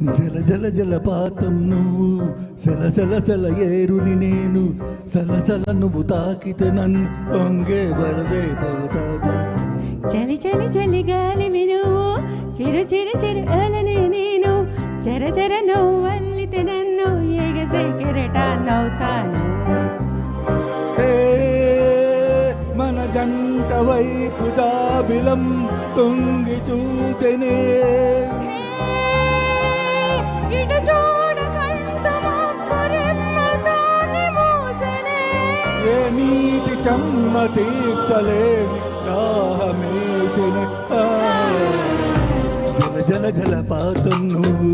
జల జల జలపాతం నువ్వు, సెల సెల సెల ఏరుని నేను, సలసల నువ్వు తాకితే నన్ను పొంగే వరదైపోతాను. చలి చలి చలి గాలి నువ్వు, చిరు చిరు చిరు అలనే నేను, చర చర నవ్వల్లితే నన్ను ఎగసే కెరటాన్నవుతాను. మన జంట వైపు జాబిలం తొంగి చూసెనే, ఇటు చూడకంట మోసనే, ఏ నీటి చెమ్మ తీర్చలేని దాహమేసెనే. జల జల జలపాతం నువ్వు,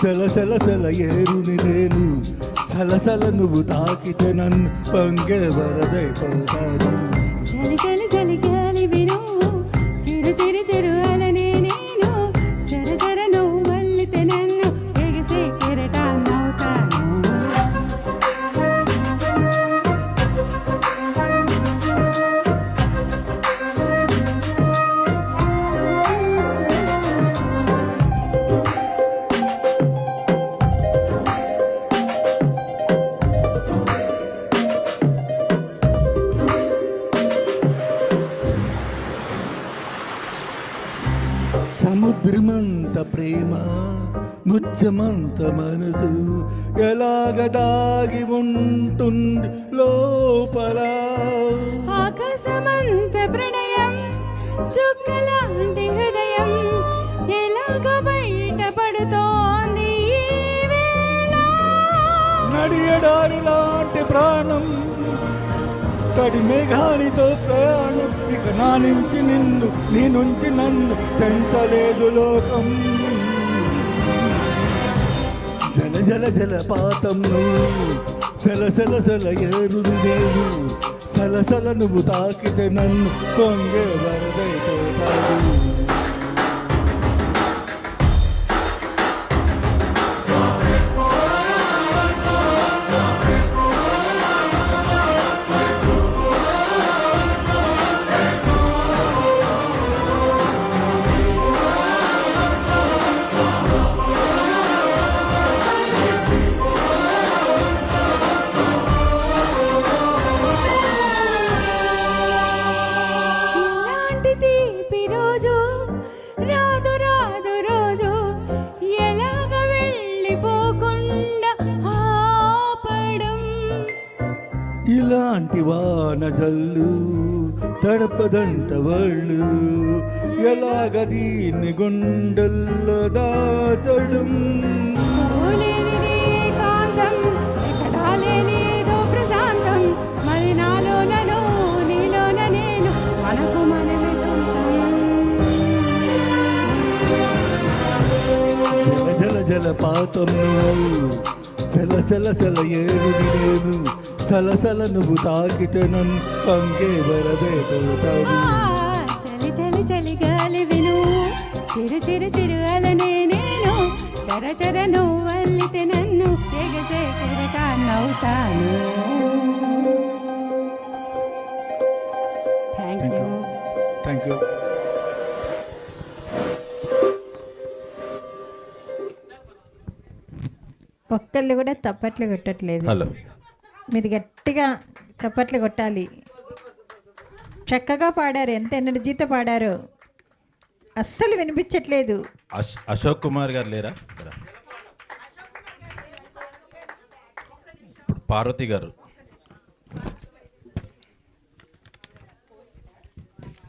సెల సెల సెల ఏరుని నేను, సలసల నువ్వు తాకితే నన్ను పొంగే వరదైపోతాను. చలి చలి చలి గాలి నువ్వు, చిరు చిరు చిరు అలనే నేను, చర చర నవ్వల్లితే నన్ను ఎగసే కెరటాన్నవుతాను. సముద్రమంత ప్రేమ, ముత్యమంత మనసు, ఎలాగ దాగి ఉంటుంది లోపల. ఆకాశమంత ప్రణయం, చుక్కలాంటి హృదయం, ఎలాగ బయటపడుతోంది ఈ వేళ. నడియడారి లాంటి ప్రాణం, తడి మేఘానితో ప్రయాణం, ఇక నా నుంచి నిన్ను, నీ నుంచి నన్ను పెంచలేదు లోకం. జల జల జలపాతం నువ్వు, సెల సెల సెల ఏరుని నేను, సలసల నువ్వు తాకితే నన్ను పొంగే వరదైపోతాడు. ఇలాంటి తీపి రోజు రాదు రాదు రోజు, ఎలాగ వెళ్ళిపోకుండా ఆపడం. ఇలాంటి వాన జల్లు తడపదంట వాళ్ళు, ఎలాగ దీన్ని గుండెల్లో దాచడం. లేనిది ఏకాంతం, ఎక్కడా లేనిదో ప్రశాంతం, మరి నాలోనను నీలోన నేను, మనకు మనమే సొంతం. జల జల జలపాతం నువ్వు, సెల సెల సెల ఏరుని నేను, సలసల నువ్వు తాకితే నన్ను పొంగే వరదైపోతాను. చలి చలి చలి గాలి నువ్వు, చిరు చిరు చిరు అలనే నేను, చర చర నువ్వల్లితే నన్ను ఎగసే కెరటాన్నవుతాను. Thank you. Thank you. ఒక్కళ్ళు కూడా చప్పట్లు కొట్టట్లేదు. హలో, మీరు గట్టిగా చప్పట్లు కొట్టాలి. చక్కగా పాడారు, ఎంత ఎనర్జీతో పాడారు, అస్సలు వినిపించట్లేదు. అశోక్ కుమార్ గారు లేరా? ఇప్పుడు పార్వతి గారు